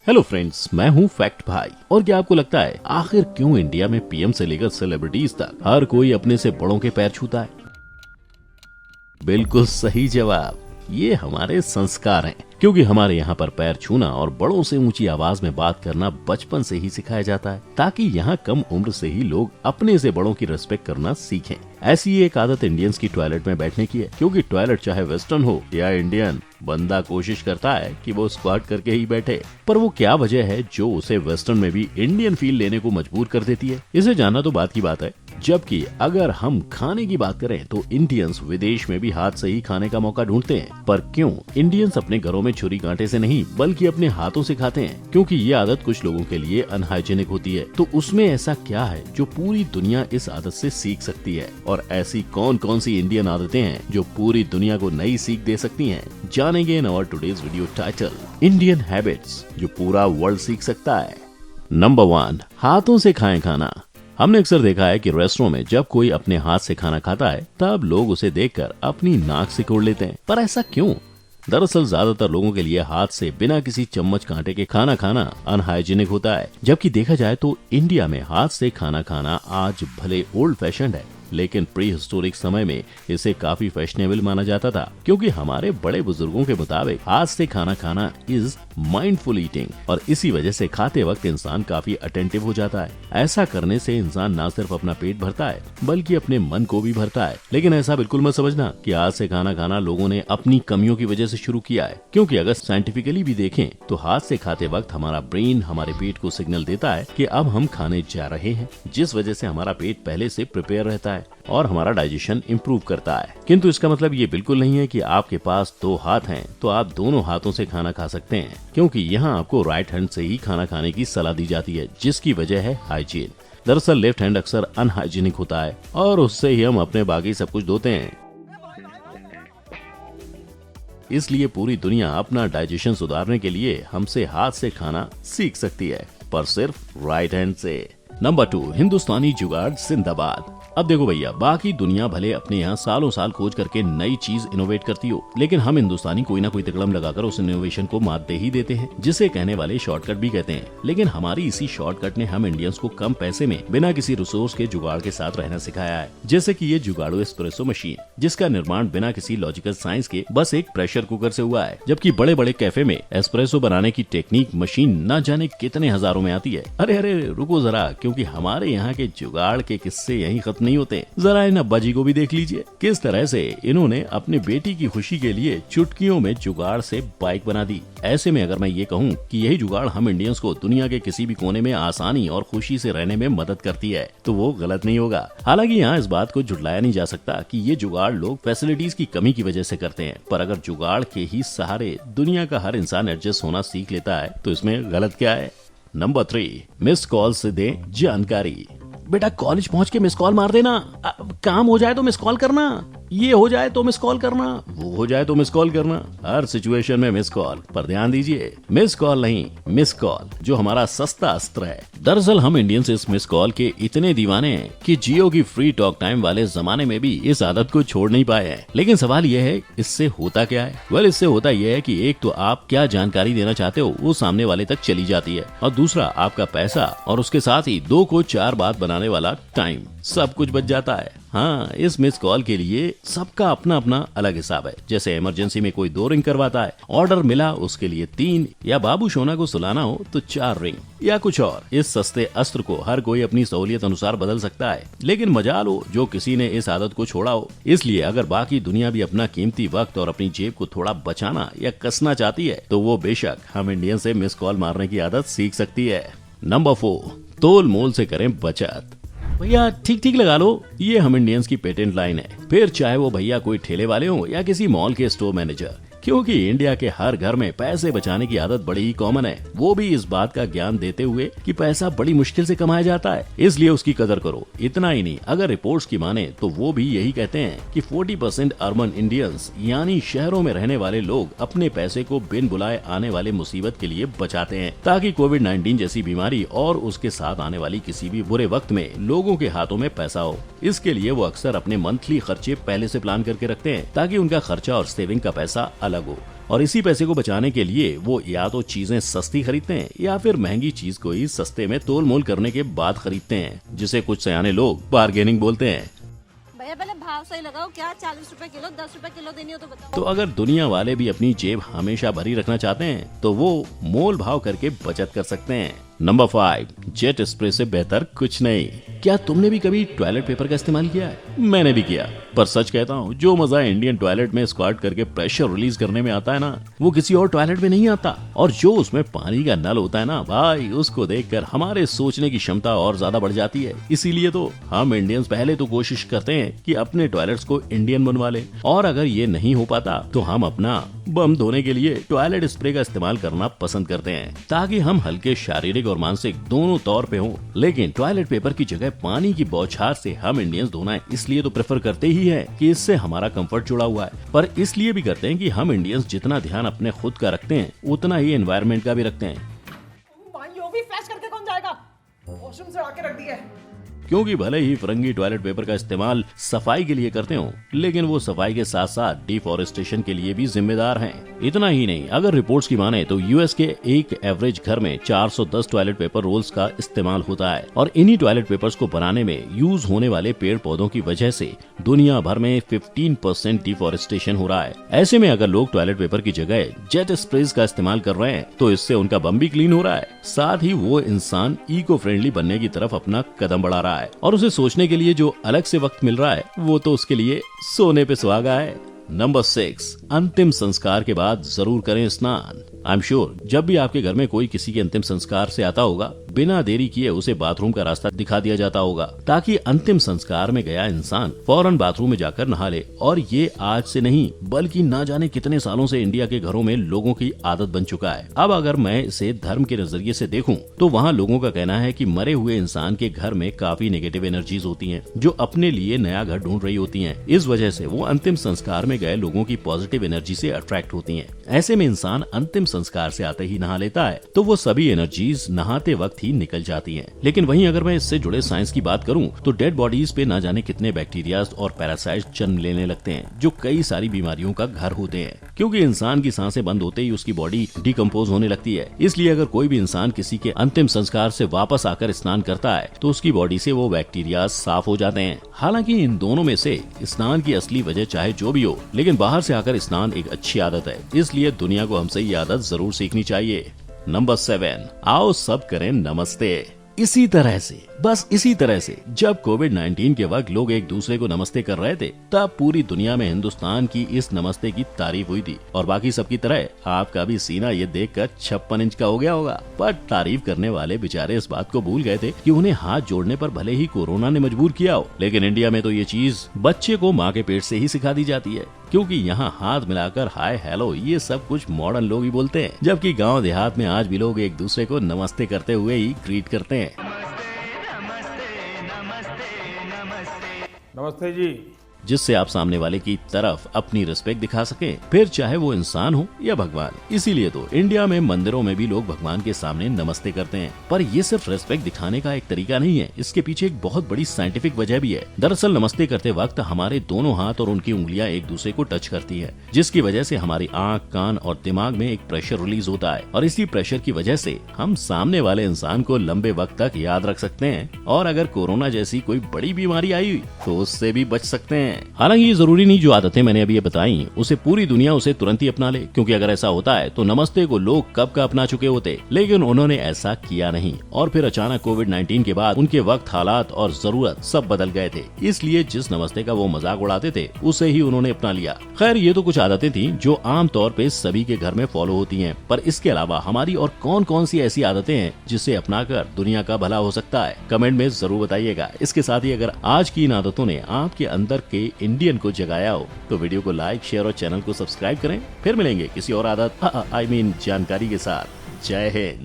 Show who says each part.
Speaker 1: Hello friends, मैं हूं fact भाई। और क्या आपको लगता है आखिर क्यों इंडिया में पीएम से लेकर सेलिब्रिटीज तक हर कोई अपने से बड़ों के पैर छूता है? बिल्कुल सही जवाब, ये हमारे संस्कार हैं। क्योंकि हमारे यहाँ पर पैर छूना और बड़ों से ऊंची आवाज में बात करना बचपन से ही सिखाया जाता है, ताकि यहाँ कम उम्र से ही लोग अपने से बड़ों की रिस्पेक्ट करना सीखें। ऐसी एक आदत इंडियंस की टॉयलेट में बैठने की है, क्योंकि टॉयलेट चाहे वेस्टर्न हो या इंडियन, बंदा कोशिश करता है कि वो स्क्वाट करके ही बैठे। पर वो क्या वजह है जो उसे वेस्टर्न में भी इंडियन फील लेने को मजबूर कर देती है? इसे जानना तो बात की बात है। जबकि अगर हम खाने की बात करें तो इंडियंस विदेश में भी हाथ से ही खाने का मौका ढूंढते हैं। पर क्यों इंडियंस अपने घरों में छुरी कांटे से नहीं बल्कि अपने हाथों से खाते हैं? क्योंकि ये आदत कुछ लोगों के लिए अनहाइजीनिक होती है। तो उसमें ऐसा क्या है जो पूरी दुनिया इस आदत से सीख सकती है? और ऐसी कौन कौन सी इंडियन आदतें हैं जो पूरी दुनिया को नई सीख दे सकती हैं? जानेंगे in our today's video title, Indian habits जो पूरा वर्ल्ड सीख सकता है। नंबर 1, हाथों से खाएं खाना। हमने अक्सर देखा है कि रेस्टोरेंट में जब कोई अपने हाथ से खाना खाता है तब लोग उसे देखकर अपनी नाक सिकोड़ लेते हैं। पर ऐसा क्यों? दरअसल ज्यादातर लोगों के लिए हाथ से बिना किसी चम्मच कांटे के खाना खाना अनहाइजीनिक होता है। जबकि देखा जाए तो इंडिया में हाथ से खाना खाना आज भले ओल्ड फैशन है, लेकिन प्री हिस्टोरिक समय में इसे काफी फैशनेबल माना जाता था। क्योंकि हमारे बड़े बुजुर्गों के मुताबिक हाथ से खाना खाना इज माइंडफुल ईटिंग, और इसी वजह से खाते वक्त इंसान काफी अटेंटिव हो जाता है। ऐसा करने से इंसान न सिर्फ अपना पेट भरता है बल्कि अपने मन को भी भरता है। लेकिन ऐसा बिल्कुल मत समझना कि हाथ से खाना खाना लोगों ने अपनी कमियों की वजह से शुरू किया है। क्योंकि अगर साइंटिफिकली भी देखें तो हाथ से खाते वक्त हमारा ब्रेन हमारे पेट को सिग्नल देता है कि अब हम खाने जा रहे हैं, जिस वजह से हमारा पेट पहले से प्रिपेयर रहता है और हमारा डाइजेशन इम्प्रूव करता है। किंतु इसका मतलब ये बिल्कुल नहीं है कि आपके पास 2 हाथ हैं तो आप दोनों हाथों से खाना खा सकते हैं। क्योंकि यहाँ आपको राइट हैंड से ही खाना खाने की सलाह दी जाती है, जिसकी वजह है हाइजीन। दरअसल लेफ्ट हैंड अक्सर अनहाइजीनिक होता है और उससे ही हम अपने बाकी सब कुछ धोते हैं। इसलिए पूरी दुनिया अपना डाइजेशन सुधारने के लिए हमसे हाथ से खाना सीख सकती है, पर सिर्फ राइट हैंड से। नंबर 2, हिंदुस्तानी जुगाड़ जिंदाबाद। अब देखो भैया, बाकी दुनिया भले अपने यहाँ सालों साल खोज करके नई चीज इनोवेट करती हो, लेकिन हम हिंदुस्तानी कोई ना कोई तिकड़म लगाकर उस इनोवेशन को मात दे ही देते हैं, जिसे कहने वाले शॉर्टकट भी कहते हैं। लेकिन हमारी इसी शॉर्टकट ने हम इंडियंस को कम पैसे में बिना किसी रिसोर्स के जुगाड़ के साथ रहना सिखाया है। जैसे कि ये जुगाड़ू एस्प्रेसो मशीन, जिसका निर्माण बिना किसी लॉजिकल साइंस के बस एक प्रेशर कुकर से हुआ है। जबकि बड़े बड़े कैफे में एस्प्रेसो बनाने की टेक्निक मशीन न जाने कितने हजारों में आती है। अरे अरे रुको जरा, क्योंकि हमारे यहाँ के जुगाड़ के किस्से यहीं खत्म नहीं होते। जरा इन अब्बा जी को भी देख लीजिए, किस तरह से इन्होंने अपने बेटी की खुशी के लिए चुटकियों में जुगाड़ से बाइक बना दी। ऐसे में अगर मैं ये कहूँ कि यही जुगाड़ हम इंडियंस को दुनिया के किसी भी कोने में आसानी और खुशी से रहने में मदद करती है, तो वो गलत नहीं होगा। हालांकि यहाँ इस बात को झुटलाया नहीं जा सकता कि ये जुगाड़ लोग फैसिलिटीज की कमी की वजह से करते हैं। पर अगर जुगाड़ के ही सहारे दुनिया का हर इंसान एडजस्ट होना सीख लेता है तो इसमें गलत क्या है? नंबर 3, मिस कॉल से दे जानकारी। बेटा कॉलेज पहुंच के मिस कॉल मार देना, काम हो जाए तो मिस कॉल करना, ये हो जाए तो मिस कॉल करना, वो हो जाए तो मिस कॉल करना। हर सिचुएशन में मिस कॉल। पर ध्यान दीजिए, मिस कॉल नहीं, मिस कॉल, जो हमारा सस्ता अस्त्र है। दरअसल हम इंडियंस इस मिस कॉल के इतने दीवाने हैं कि जियो की फ्री टॉक टाइम वाले जमाने में भी इस आदत को छोड़ नहीं पाए हैं। लेकिन सवाल यह है, इससे होता क्या है? वेल, इससे होता यह है कि एक तो आप क्या जानकारी देना चाहते हो वो सामने वाले तक चली जाती है, और दूसरा आपका पैसा और उसके साथ ही 2 को 4 बात बनाने वाला टाइम, सब कुछ बच जाता है। हाँ, इस मिस कॉल के लिए सबका अपना अपना अलग हिसाब है। जैसे इमरजेंसी में कोई 2 रिंग करवाता है, ऑर्डर मिला उसके लिए 3, या बाबू सोना को सुलाना हो तो 4 रिंग, या कुछ और। इस सस्ते अस्त्र को हर कोई अपनी सहूलियत अनुसार बदल सकता है, लेकिन मजाल हो जो किसी ने इस आदत को छोड़ा हो। इसलिए अगर बाकी दुनिया भी अपना कीमती वक्त और अपनी जेब को थोड़ा बचाना या कसना चाहती है तो वो बेशक हम इंडियन से मिस कॉल मारने की आदत सीख सकती है। नंबर 4, तोल मोल से करें बचत। भैया ठीक ठीक लगा लो, ये हम इंडियंस की पेटेंट लाइन है। फिर चाहे वो भैया कोई ठेले वाले हो या किसी मॉल के स्टोर मैनेजर, क्योंकि इंडिया के हर घर में पैसे बचाने की आदत बड़ी ही कॉमन है। वो भी इस बात का ज्ञान देते हुए कि पैसा बड़ी मुश्किल से कमाया जाता है, इसलिए उसकी कदर करो। इतना ही नहीं, अगर रिपोर्ट्स की माने तो वो भी यही कहते हैं कि 40% अर्बन इंडियंस यानी शहरों में रहने वाले लोग अपने पैसे को बिन बुलाए आने वाले मुसीबत के लिए बचाते हैं, ताकि कोविड-19 जैसी बीमारी और उसके साथ आने वाली किसी भी बुरे वक्त में लोगों के हाथों में पैसा हो। इसके लिए वो अक्सर अपने मंथली खर्चे पहले से प्लान करके रखते हैं, ताकि उनका खर्चा और सेविंग का पैसा अलग हो। और इसी पैसे को बचाने के लिए वो या तो चीजें सस्ती खरीदते हैं या फिर महंगी चीज को ही सस्ते में तोल मोल करने के बाद खरीदते हैं, जिसे कुछ सयाने लोग बार्गेनिंग बोलते हैं।
Speaker 2: भैया पहले भाव सही लगाओ, क्या 40 रुपए किलो 10 रुपए किलो देनी हो तो बताओ।
Speaker 1: तो अगर दुनिया वाले भी अपनी जेब हमेशा भरी रखना चाहते हैं तो वो मोल भाव करके बचत कर सकते हैं। नंबर 5, जेट स्प्रे से बेहतर कुछ नहीं। क्या तुमने भी कभी टॉयलेट पेपर का इस्तेमाल किया है? मैंने भी किया, पर सच कहता हूँ जो मजा इंडियन टॉयलेट में स्क्वाट करके प्रेशर रिलीज करने में आता है ना, वो किसी और टॉयलेट में नहीं आता। और जो उसमें पानी का नल होता है ना भाई, उसको देखकर हमारे सोचने की क्षमता और ज्यादा बढ़ जाती है। इसीलिए तो हम इंडियंस पहले तो कोशिश करते हैं कि अपने टॉयलेट्स को इंडियन बनवा ले, और अगर ये नहीं हो पाता तो हम अपना बम धोने के लिए टॉयलेट स्प्रे का इस्तेमाल करना पसंद करते हैं, ताकि हम हल्के शारीरिक और मानसिक दोनों तौर पे हों। लेकिन टॉयलेट पेपर की जगह पानी की बौछार से हम इंडियंस धोना इसलिए तो प्रेफर करते ही है कि इससे हमारा कंफर्ट जुड़ा हुआ है, पर इसलिए भी करते हैं कि हम इंडियंस जितना ध्यान अपने खुद का रखते हैं उतना ही एनवायरनमेंट का भी रखते हैं।
Speaker 3: भाई वो भी फ्लैश करके कौन जाएगा? वॉशरूम से आके रख दिया है।
Speaker 1: क्योंकि भले ही फरंगी टॉयलेट पेपर का इस्तेमाल सफाई के लिए करते हो, लेकिन वो सफाई के साथ साथ डिफॉरेस्टेशन के लिए भी जिम्मेदार हैं। इतना ही नहीं, अगर रिपोर्ट्स की माने तो यूएस के एक एवरेज घर में 410 टॉयलेट पेपर रोल्स का इस्तेमाल होता है, और इन्हीं टॉयलेट पेपर्स को बनाने में यूज होने वाले पेड़ पौधों की वजह से दुनिया भर में 15% डिफॉरेस्टेशन हो रहा है। ऐसे में अगर लोग टॉयलेट पेपर की जगह जेट स्प्रेज का इस्तेमाल कर रहे हैं तो इससे उनका बम भी क्लीन हो रहा है, साथ ही वो इंसान इको फ्रेंडली बनने की तरफ अपना कदम बढ़ा रहा है, और उसे सोचने के लिए जो अलग से वक्त मिल रहा है वो तो उसके लिए सोने पे सुहागा है। नंबर 6, अंतिम संस्कार के बाद जरूर करें स्नान। आई एम श्योर जब भी आपके घर में कोई किसी के अंतिम संस्कार से आता होगा, बिना देरी किए उसे बाथरूम का रास्ता दिखा दिया जाता होगा, ताकि अंतिम संस्कार में गया इंसान फौरन बाथरूम में जाकर नहा ले। और ये आज से नहीं बल्कि ना जाने कितने सालों से इंडिया के घरों में लोगों की आदत बन चुका है। अब अगर मैं इसे धर्म के नजरिए से देखूं तो वहाँ लोगों का कहना है कि मरे हुए इंसान के घर में काफी नेगेटिव एनर्जीज होती हैं, जो अपने लिए नया घर ढूंढ रही होती हैं। इस वजह से वो अंतिम संस्कार में गए लोगों की पॉजिटिव एनर्जी से अट्रैक्ट होती हैं। ऐसे में इंसान अंतिम संस्कार से आते ही नहा लेता है तो वो सभी एनर्जीज नहाते वक्त ही निकल जाती हैं। लेकिन वहीं अगर मैं इससे जुड़े साइंस की बात करूं तो डेड बॉडीज पे ना जाने कितने बैक्टीरिया और पैरासाइट जन्म लेने लगते हैं, जो कई सारी बीमारियों का घर होते हैं। क्योंकि इंसान की सांसें बंद होते ही उसकी बॉडी डिकम्पोज होने लगती है, इसलिए अगर कोई भी इंसान किसी के अंतिम संस्कार से वापस आकर स्नान करता है तो उसकी बॉडी से वो बैक्टीरिया साफ हो जाते हैं। हालांकि इन दोनों में से स्नान की असली वजह चाहे जो भी हो, लेकिन बाहर से आकर स्नान एक अच्छी आदत है, इसलिए दुनिया को हमसे ये आदत जरूर सीखनी चाहिए। नंबर 7, आओ सब करें नमस्ते। इसी तरह से, बस इसी तरह से जब कोविड-19 के वक्त लोग एक दूसरे को नमस्ते कर रहे थे, तब पूरी दुनिया में हिंदुस्तान की इस नमस्ते की तारीफ हुई थी। और बाकी सबकी तरह आपका भी सीना ये देखकर 56 इंच का हो गया होगा। पर तारीफ करने वाले बेचारे इस बात को भूल गए थे कि उन्हें हाथ जोड़ने पर भले ही कोरोना ने मजबूर किया हो, लेकिन इंडिया में तो ये चीज बच्चे को माँ के पेट से ही सिखा दी जाती है। क्योंकि यहाँ हाथ मिलाकर हाय हेलो ये सब कुछ मॉडर्न लोग ही बोलते हैं, जबकि गाँव देहात में आज भी लोग एक दूसरे को नमस्ते करते हुए ही ग्रीट करते हैं।
Speaker 4: नमस्ते जी।
Speaker 1: जिससे आप सामने वाले की तरफ अपनी रिस्पेक्ट दिखा सकें, फिर चाहे वो इंसान हो या भगवान। इसीलिए तो इंडिया में मंदिरों में भी लोग भगवान के सामने नमस्ते करते हैं। पर ये सिर्फ रिस्पेक्ट दिखाने का एक तरीका नहीं है, इसके पीछे एक बहुत बड़ी साइंटिफिक वजह भी है। दरअसल नमस्ते करते वक्त हमारे दोनों हाथ और उनकी उंगलियां एक दूसरे को टच करती है, जिसकी वजह से हमारी आँख, कान और दिमाग में एक प्रेशर रिलीज होता है, और इसी प्रेशर की वजह से हम सामने वाले इंसान को लंबे वक्त तक याद रख सकते हैं, और अगर कोरोना जैसी कोई बड़ी बीमारी आई तो उससे भी बच सकते हैं। हालांकि ये जरूरी नहीं जो आदतें मैंने अभी ये बताई उसे पूरी दुनिया उसे तुरंत ही अपना ले, क्योंकि अगर ऐसा होता है तो नमस्ते को लोग कब का अपना चुके होते, लेकिन उन्होंने ऐसा किया नहीं, और फिर अचानक कोविड-19 के बाद उनके वक्त, हालात और जरूरत सब बदल गए थे। इसलिए जिस नमस्ते का वो मजाक उड़ाते थे उसे ही उन्होंने अपना लिया। खैर ये तो कुछ आदतें थी जो आम तौर पे सभी के घर में फॉलो होती हैं, पर इसके अलावा हमारी और कौन कौन सी ऐसी आदतें हैं जिसे अपनाकर दुनिया का भला हो सकता है, कमेंट में जरूर बताइएगा। इसके साथ ही अगर आज की इन आदतों ने आपके अंदर के इंडियन को जगाया हो तो वीडियो को लाइक, शेयर और चैनल को सब्सक्राइब करें। फिर मिलेंगे किसी और आदत जानकारी के साथ। जय हिंद।